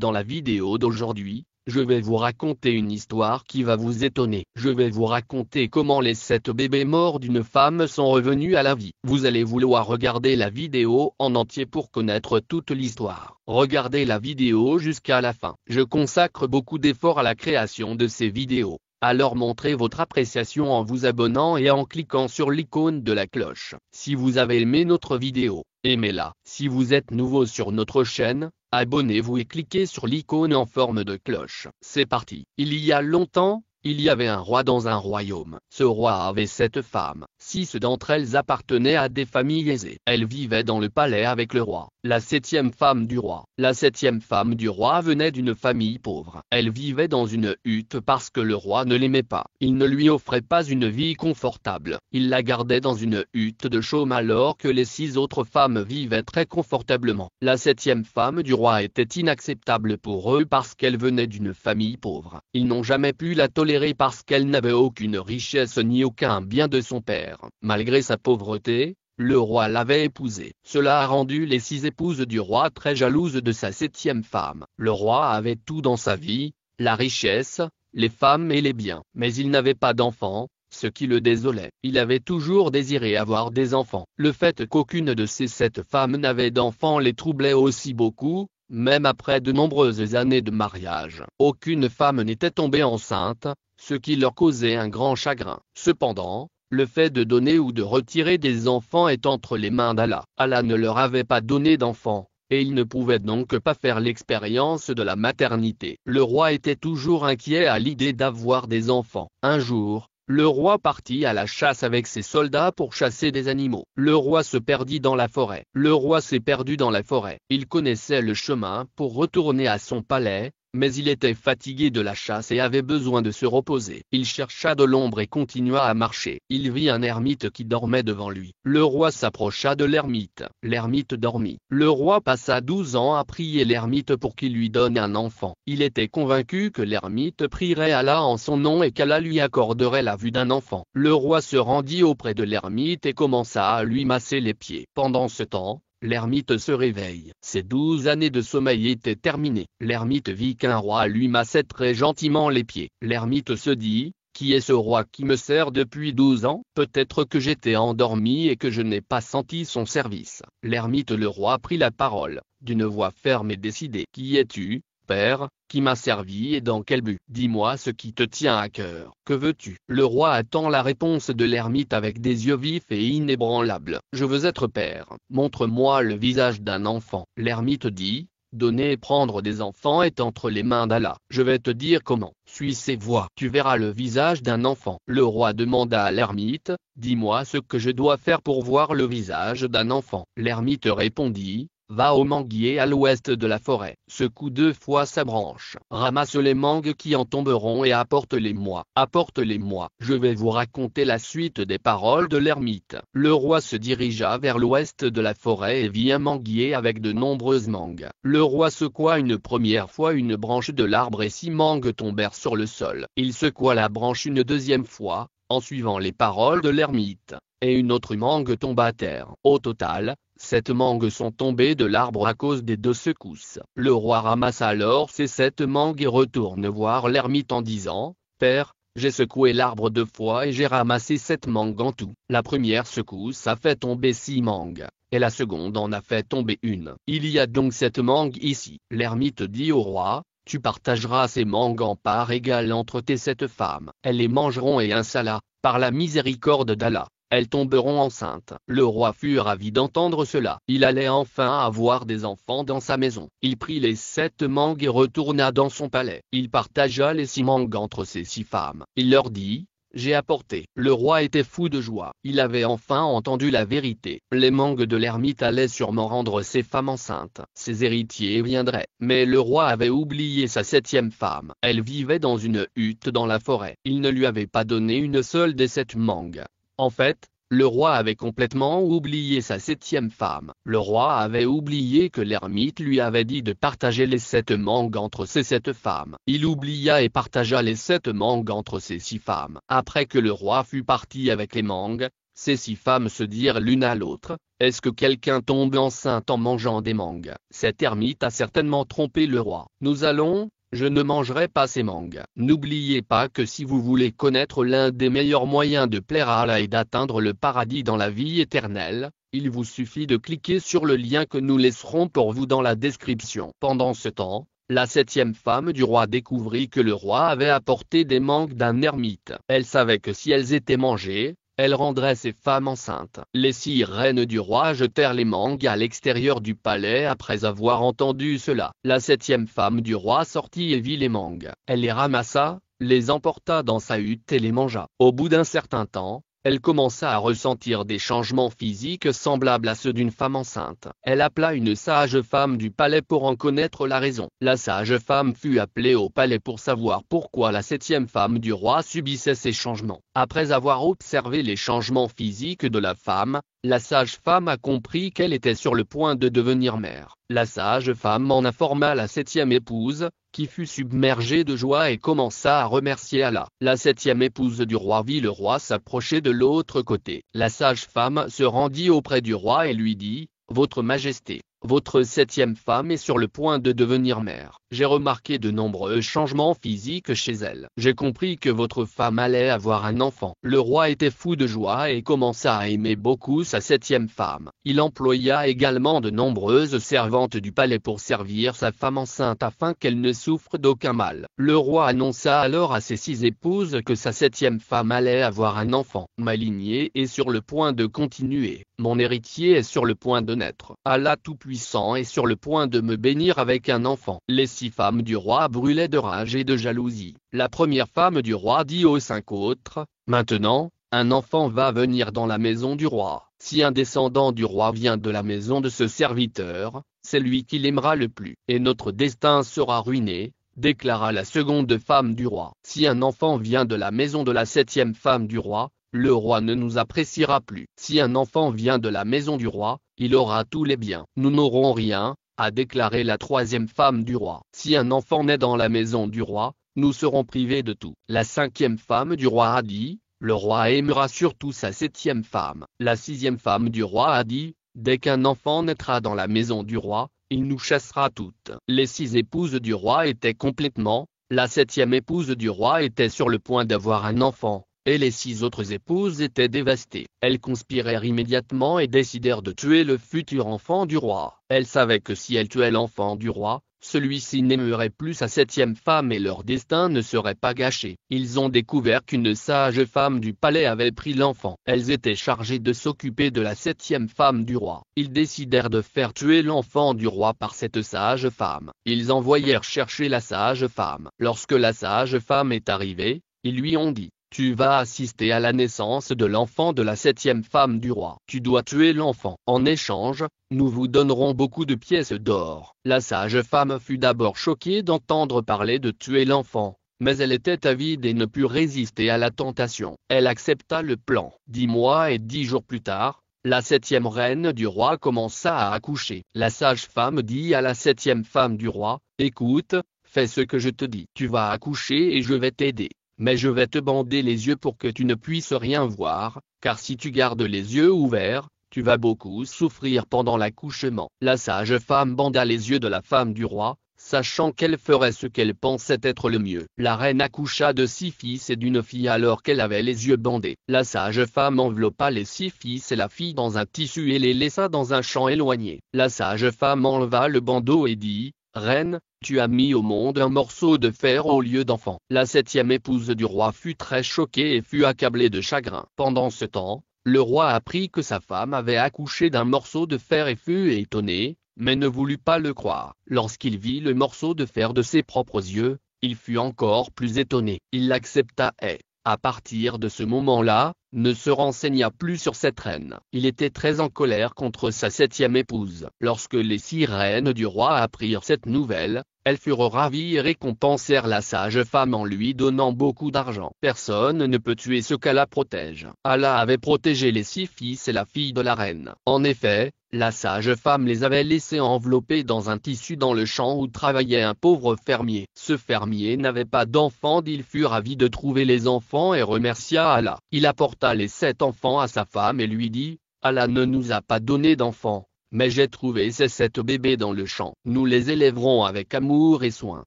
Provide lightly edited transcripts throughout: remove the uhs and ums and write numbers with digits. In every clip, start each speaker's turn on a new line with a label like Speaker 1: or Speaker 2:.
Speaker 1: Dans la vidéo d'aujourd'hui, je vais vous raconter une histoire qui va vous étonner. Je vais vous raconter comment les 7 bébés morts d'une femme sont revenus à la vie. Vous allez vouloir regarder la vidéo en entier pour connaître toute l'histoire. Regardez la vidéo jusqu'à la fin. Je consacre beaucoup d'efforts à la création de ces vidéos. Alors montrez votre appréciation en vous abonnant et en cliquant sur l'icône de la cloche. Si vous avez aimé notre vidéo, aimez-la. Si vous êtes nouveau sur notre chaîne, abonnez-vous et cliquez sur l'icône en forme de cloche. C'est parti. Il y a longtemps, il y avait un roi dans un royaume. Ce roi avait 7 femmes. 6 d'entre elles appartenaient à des familles aisées. Elles vivaient dans le palais avec le roi. La 7e femme du roi. La 7e femme du roi venait d'une famille pauvre. Elle vivait dans une hutte parce que le roi ne l'aimait pas. Il ne lui offrait pas une vie confortable. Il la gardait dans une hutte de chaume alors que les 6 autres femmes vivaient très confortablement. La 7e femme du roi était inacceptable pour eux parce qu'elle venait d'une famille pauvre. Ils n'ont jamais pu la tolérer parce qu'elle n'avait aucune richesse ni aucun bien de son père. Malgré sa pauvreté, le roi l'avait épousée. Cela a rendu les 6 épouses du roi très jalouses de sa 7e femme. Le roi avait tout dans sa vie, la richesse, les femmes et les biens. Mais il n'avait pas d'enfants, ce qui le désolait. Il avait toujours désiré avoir des enfants. Le fait qu'aucune de ces 7 femmes n'avait d'enfants les troublait aussi beaucoup. Même après de nombreuses années de mariage, aucune femme n'était tombée enceinte, ce qui leur causait un grand chagrin. Cependant, le fait de donner ou de retirer des enfants est entre les mains d'Allah. Allah ne leur avait pas donné d'enfants, et ils ne pouvaient donc pas faire l'expérience de la maternité. Le roi était toujours inquiet à l'idée d'avoir des enfants. Un jour, le roi partit à la chasse avec ses soldats pour chasser des animaux. Le roi se perdit dans la forêt. Le roi s'est perdu dans la forêt. Il connaissait le chemin pour retourner à son palais, mais il était fatigué de la chasse et avait besoin de se reposer. Il chercha de l'ombre et continua à marcher. Il vit un ermite qui dormait devant lui. Le roi s'approcha de l'ermite. L'ermite dormit. Le roi passa 12 ans à prier l'ermite pour qu'il lui donne un enfant. Il était convaincu que l'ermite prierait Allah en son nom et qu'Allah lui accorderait la vue d'un enfant. Le roi se rendit auprès de l'ermite et commença à lui masser les pieds. Pendant ce temps, l'ermite se réveille. Ses 12 années de sommeil étaient terminées. L'ermite vit qu'un roi lui massait très gentiment les pieds. L'ermite se dit, « Qui est ce roi qui me sert depuis 12 ans? Peut-être que j'étais endormi et que je n'ai pas senti son service. » L'ermite le roi prit la parole, d'une voix ferme et décidée. « Qui es-tu, père, qui m'a servi et dans quel but? Dis-moi ce qui te tient à cœur. Que veux-tu » Le roi attend la réponse de l'ermite avec des yeux vifs et inébranlables. « Je veux être père. Montre-moi le visage d'un enfant. » L'ermite dit, « Donner et prendre des enfants est entre les mains d'Allah. Je vais te dire comment. Suis ses voies. Tu verras le visage d'un enfant. » Le roi demanda à l'ermite, « Dis-moi ce que je dois faire pour voir le visage d'un enfant. » L'ermite répondit, « Va au manguier à l'ouest de la forêt, secoue 2 fois sa branche, ramasse les mangues qui en tomberont et apporte-les-moi. Apporte-les-moi. » Je vais vous raconter la suite des paroles de l'ermite. Le roi se dirigea vers l'ouest de la forêt et vit un manguier avec de nombreuses mangues. Le roi secoua une première fois une branche de l'arbre et 6 mangues tombèrent sur le sol. Il secoua la branche une deuxième fois, en suivant les paroles de l'ermite, et une autre mangue tomba à terre. Au total, 7 mangues sont tombées de l'arbre à cause des 2 secousses. Le roi ramasse alors ces 7 mangues et retourne voir l'ermite en disant, « Père, j'ai secoué l'arbre 2 fois et j'ai ramassé 7 mangues en tout. La première secousse a fait tomber 6 mangues, et la seconde en a fait tomber une. Il y a donc 7 mangues ici. » L'ermite dit au roi, « Tu partageras ces mangues en parts égales entre tes 7 femmes. Elles les mangeront et inshallah, par la miséricorde d'Allah, elles tomberont enceintes. » Le roi fut ravi d'entendre cela. Il allait enfin avoir des enfants dans sa maison. Il prit les 7 mangues et retourna dans son palais. Il partagea les 6 mangues entre ses 6 femmes. Il leur dit, « J'ai apporté. » Le roi était fou de joie. Il avait enfin entendu la vérité. Les mangues de l'ermite allaient sûrement rendre ses femmes enceintes. Ses héritiers viendraient. Mais le roi avait oublié sa 7e femme. Elle vivait dans une hutte dans la forêt. Il ne lui avait pas donné une seule des 7 mangues. En fait, le roi avait complètement oublié sa 7e femme. Le roi avait oublié que l'ermite lui avait dit de partager les 7 mangues entre ses 7 femmes. Il oublia et partagea les 7 mangues entre ses 6 femmes. Après que le roi fut parti avec les mangues, Ces 6 femmes se dirent l'une à l'autre, est-ce que quelqu'un tombe enceinte en mangeant des mangues? Cet ermite a certainement trompé le roi. Nous allons, je ne mangerai pas ces mangues. N'oubliez pas que si vous voulez connaître l'un des meilleurs moyens de plaire à Allah et d'atteindre le paradis dans la vie éternelle, il vous suffit de cliquer sur le lien que nous laisserons pour vous dans la description. Pendant ce temps, la 7e femme du roi découvrit que le roi avait apporté des mangues d'un ermite. Elle savait que si elles étaient mangées, elle rendrait ses femmes enceintes. Les 6 reines du roi jetèrent les mangues à l'extérieur du palais après avoir entendu cela. La 7e femme du roi sortit et vit les mangues. Elle les ramassa, les emporta dans sa hutte et les mangea. Au bout d'un certain temps, elle commença à ressentir des changements physiques semblables à ceux d'une femme enceinte. Elle appela une sage femme du palais pour en connaître la raison. La sage femme fut appelée au palais pour savoir pourquoi la 7e femme du roi subissait ces changements. Après avoir observé les changements physiques de la femme, la sage femme a compris qu'elle était sur le point de devenir mère. La sage femme en informa la 7e épouse, qui fut submergée de joie et commença à remercier Allah. La 7e épouse du roi vit le roi s'approcher de l'autre côté. La sage femme se rendit auprès du roi et lui dit, « Votre Majesté, votre 7e femme est sur le point de devenir mère. J'ai remarqué de nombreux changements physiques chez elle. J'ai compris que votre femme allait avoir un enfant. » Le roi était fou de joie et commença à aimer beaucoup sa 7e femme. Il employa également de nombreuses servantes du palais pour servir sa femme enceinte afin qu'elle ne souffre d'aucun mal. Le roi annonça alors à ses 6 épouses que sa 7e femme allait avoir un enfant. Ma lignée est sur le point de continuer. Mon héritier est sur le point de naître. Allah Tout-Puissant est sur le point de me bénir avec un enfant. Les 6 femmes du roi brûlaient de rage et de jalousie. La première femme du roi dit aux 5 autres, « Maintenant, un enfant va venir dans la maison du roi. Si un descendant du roi vient de la maison de ce serviteur, c'est lui qui l'aimera le plus. Et notre destin sera ruiné, déclara la seconde femme du roi. Si un enfant vient de la maison de la 7e femme du roi, le roi ne nous appréciera plus. Si un enfant vient de la maison du roi, il aura tous les biens. Nous n'aurons rien, a déclaré la 3e femme du roi. Si un enfant naît dans la maison du roi, nous serons privés de tout. La 5e femme du roi a dit, le roi aimera surtout sa 7e femme. La 6e femme du roi a dit, dès qu'un enfant naîtra dans la maison du roi, il nous chassera toutes. Les 6 épouses du roi étaient complètement, la 7e épouse du roi était sur le point d'avoir un enfant, et les 6 autres épouses étaient dévastées. Elles conspirèrent immédiatement et décidèrent de tuer le futur enfant du roi. Elles savaient que si elles tuaient l'enfant du roi, celui-ci n'aimerait plus sa 7e femme et leur destin ne serait pas gâché. Ils ont découvert qu'une sage femme du palais avait pris l'enfant. Elles étaient chargées de s'occuper de la 7e femme du roi. Ils décidèrent de faire tuer l'enfant du roi par cette sage femme. Ils envoyèrent chercher la sage femme. Lorsque la sage femme est arrivée, ils lui ont dit, tu vas assister à la naissance de l'enfant de la 7e femme du roi. Tu dois tuer l'enfant. En échange, nous vous donnerons beaucoup de pièces d'or. La sage femme fut d'abord choquée d'entendre parler de tuer l'enfant, mais elle était avide et ne put résister à la tentation. Elle accepta le plan. 10 mois et 10 jours plus tard, la 7e reine du roi commença à accoucher. La sage femme dit à la 7e femme du roi, écoute, fais ce que je te dis. Tu vas accoucher et je vais t'aider. Mais je vais te bander les yeux pour que tu ne puisses rien voir, car si tu gardes les yeux ouverts, tu vas beaucoup souffrir pendant l'accouchement. La sage femme banda les yeux de la femme du roi, sachant qu'elle ferait ce qu'elle pensait être le mieux. La reine accoucha de 6 fils et d'une fille alors qu'elle avait les yeux bandés. La sage femme enveloppa les 6 fils et la fille dans un tissu et les laissa dans un champ éloigné. La sage femme enleva le bandeau et dit, « Reine, tu as mis au monde un morceau de fer au lieu d'enfant. » La 7e épouse du roi fut très choquée et fut accablée de chagrin. Pendant ce temps, le roi apprit que sa femme avait accouché d'un morceau de fer et fut étonné, mais ne voulut pas le croire. Lorsqu'il vit le morceau de fer de ses propres yeux, il fut encore plus étonné. Il l'accepta et, à partir de ce moment-là, ne se renseigna plus sur cette reine. Il était très en colère contre sa 7e épouse. Lorsque les 6 reines du roi apprirent cette nouvelle, elles furent ravies et récompensèrent la sage femme en lui donnant beaucoup d'argent. Personne ne peut tuer ce qu'Allah protège. Allah avait protégé les 6 fils et la fille de la reine. En effet, La sage femme les avait laissés enveloppés dans un tissu dans le champ où travaillait un pauvre fermier. Ce fermier n'avait pas d'enfants, il fut ravi de trouver les enfants et remercia Allah. Il apporta les 7 enfants à sa femme et lui dit, Allah ne nous a pas donné d'enfants, mais j'ai trouvé ces 7 bébés dans le champ. Nous les élèverons avec amour et soin.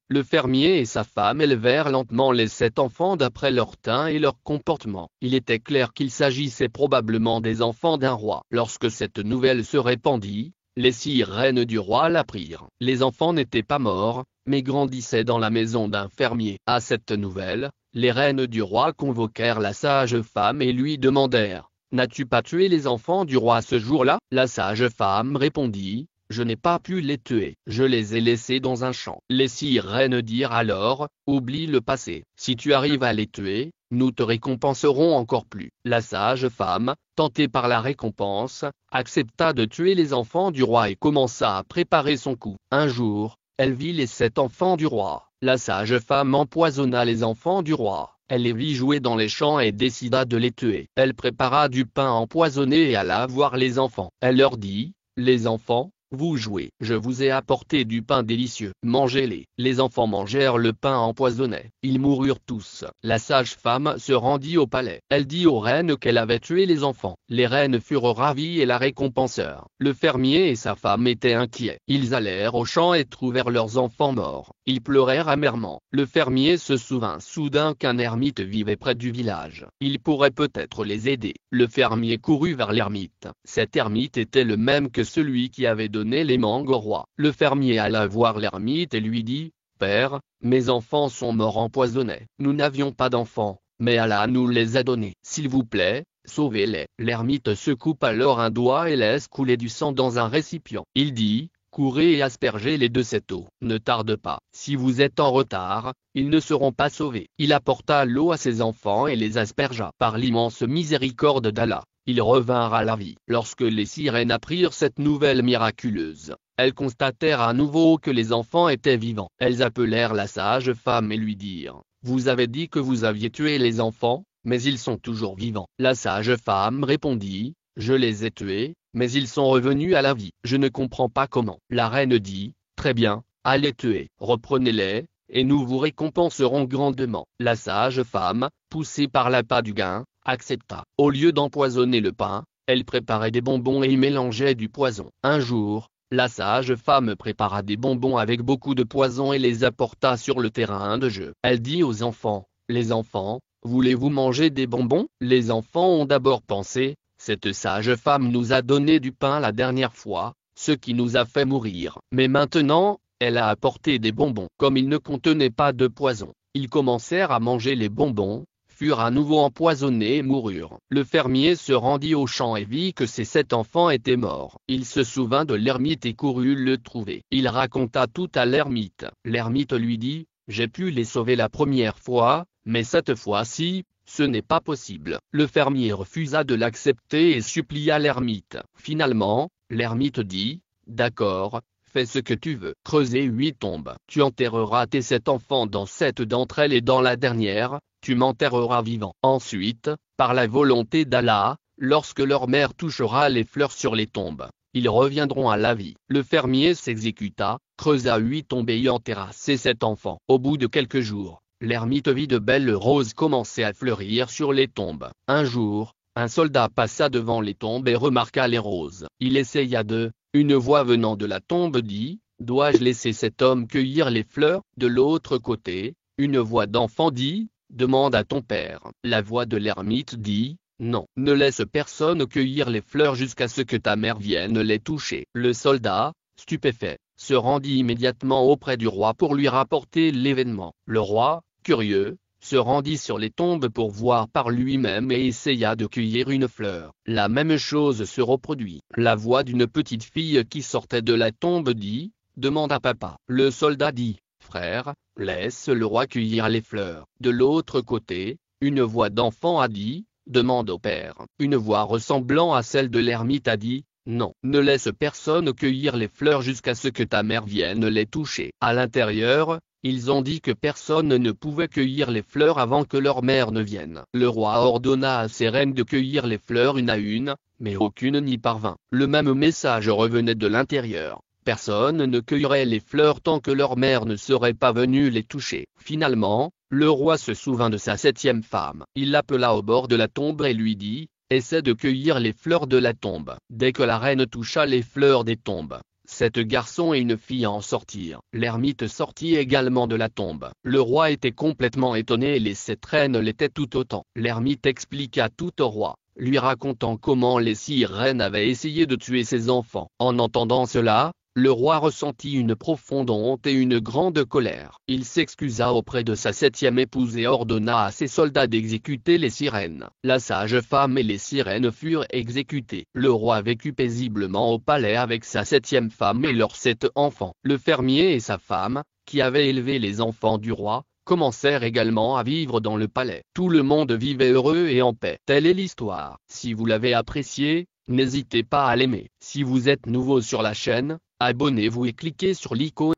Speaker 1: Le fermier et sa femme élevèrent lentement les 7 enfants d'après leur teint et leur comportement. Il était clair qu'il s'agissait probablement des enfants d'un roi. Lorsque cette nouvelle se répandit, les 6 reines du roi l'apprirent. Les enfants n'étaient pas morts, mais grandissaient dans la maison d'un fermier. À cette nouvelle, les reines du roi convoquèrent la sage femme et lui demandèrent, n'as-tu pas tué les enfants du roi ce jour-là? La sage femme répondit, je n'ai pas pu les tuer, je les ai laissés dans un champ. Les 6 reines dirent alors, oublie le passé, si tu arrives à les tuer, nous te récompenserons encore plus. La sage femme, tentée par la récompense, accepta de tuer les enfants du roi et commença à préparer son coup. Un jour, elle vit les 7 enfants du roi. La sage femme empoisonna les enfants du roi. Elle les vit jouer dans les champs et décida de les tuer. Elle prépara du pain empoisonné et alla voir les enfants. Elle leur dit, les enfants, vous jouez. Je vous ai apporté du pain délicieux. Mangez-les. Les enfants mangèrent le pain empoisonné. Ils moururent tous. La sage-femme se rendit au palais. Elle dit aux reines qu'elle avait tué les enfants. Les reines furent ravies et la récompensèrent. Le fermier et sa femme étaient inquiets. Ils allèrent au champ et trouvèrent leurs enfants morts. Ils pleurèrent amèrement. Le fermier se souvint soudain qu'un ermite vivait près du village. Il pourrait peut-être les aider. Le fermier courut vers l'ermite. Cet ermite était le même que celui qui avait donné les mangues au roi. Le fermier alla voir l'ermite et lui dit, « Père, mes enfants sont morts empoisonnés. Nous n'avions pas d'enfants, mais Allah nous les a donnés. S'il vous plaît, sauvez-les. » L'ermite se coupe alors un doigt et laisse couler du sang dans un récipient. Il dit, courez et aspergez-les de cette eau. Ne tarde pas. Si vous êtes en retard, ils ne seront pas sauvés. Il apporta l'eau à ses enfants et les aspergea. Par l'immense miséricorde d'Allah, ils revinrent à la vie. Lorsque les sirènes apprirent cette nouvelle miraculeuse, elles constatèrent à nouveau que les enfants étaient vivants. Elles appelèrent la sage femme et lui dirent, vous avez dit que vous aviez tué les enfants, mais ils sont toujours vivants. La sage femme répondit, je les ai tués, mais ils sont revenus à la vie. Je ne comprends pas comment. La reine dit, très bien, allez tuer. Reprenez-les, et nous vous récompenserons grandement. La sage femme, poussée par l'appât du gain, accepta. Au lieu d'empoisonner le pain, elle préparait des bonbons et y mélangeait du poison. Un jour, la sage femme prépara des bonbons avec beaucoup de poison et les apporta sur le terrain de jeu. Elle dit aux enfants, les enfants, voulez-vous manger des bonbons? Les enfants ont d'abord pensé, cette sage femme nous a donné du pain la dernière fois, ce qui nous a fait mourir. Mais maintenant, elle a apporté des bonbons. Comme ils ne contenaient pas de poison, ils commencèrent à manger les bonbons, furent à nouveau empoisonnés et moururent. Le fermier se rendit au champ et vit que ses 7 enfants étaient morts. Il se souvint de l'ermite et courut le trouver. Il raconta tout à l'ermite. L'ermite lui dit, j'ai pu les sauver la première fois, mais cette fois-ci, ce n'est pas possible. Le fermier refusa de l'accepter et supplia l'ermite. Finalement, l'ermite dit, d'accord, fais ce que tu veux. Creuser 8 tombes. Tu enterreras tes 7 enfants dans 7 d'entre elles et dans la dernière, tu m'enterreras vivant. Ensuite, par la volonté d'Allah, lorsque leur mère touchera les fleurs sur les tombes, ils reviendront à la vie. Le fermier s'exécuta, creusa 8 tombes et y enterra ses 7 enfants. Au bout de quelques jours, l'ermite vit de belles roses commencer à fleurir sur les tombes. Un jour, un soldat passa devant les tombes et remarqua les roses. Il essaya de, une voix venant de la tombe dit, dois-je laisser cet homme cueillir les fleurs? De l'autre côté, une voix d'enfant dit, demande à ton père. La voix de l'ermite dit, non, ne laisse personne cueillir les fleurs jusqu'à ce que ta mère vienne les toucher. Le soldat, stupéfait, se rendit immédiatement auprès du roi pour lui rapporter l'événement. Le roi, curieux, se rendit sur les tombes pour voir par lui-même et essaya de cueillir une fleur. La même chose se reproduit. La voix d'une petite fille qui sortait de la tombe dit, demande à papa. Le soldat dit, frère, laisse le roi cueillir les fleurs. De l'autre côté, une voix d'enfant a dit, demande au père. Une voix ressemblant à celle de l'ermite a dit, non, ne laisse personne cueillir les fleurs jusqu'à ce que ta mère vienne les toucher. À l'intérieur, Ils ont dit que personne ne pouvait cueillir les fleurs avant que leur mère ne vienne. Le roi ordonna à ses reines de cueillir les fleurs une à une, mais aucune n'y parvint. Le même message revenait de l'intérieur. Personne ne cueillerait les fleurs tant que leur mère ne serait pas venue les toucher. Finalement, le roi se souvint de sa 7e femme. Il l'appela au bord de la tombe et lui dit: essaie de cueillir les fleurs de la tombe. Dès que la reine toucha les fleurs des tombes, 7 garçons et une fille en sortirent. L'ermite sortit également de la tombe. Le roi était complètement étonné et les 7 reines l'étaient tout autant. L'ermite expliqua tout au roi, lui racontant comment les 6 reines avaient essayé de tuer ses enfants. En entendant cela, le roi ressentit une profonde honte et une grande colère. Il s'excusa auprès de sa 7e épouse et ordonna à ses soldats d'exécuter les sirènes. La sage femme et les sirènes furent exécutées. Le roi vécut paisiblement au palais avec sa 7e femme et leurs 7 enfants. Le fermier et sa femme, qui avaient élevé les enfants du roi, commencèrent également à vivre dans le palais. Tout le monde vivait heureux et en paix. Telle est l'histoire. Si vous l'avez appréciée, n'hésitez pas à l'aimer. Si vous êtes nouveau sur la chaîne, abonnez-vous et cliquez sur l'icône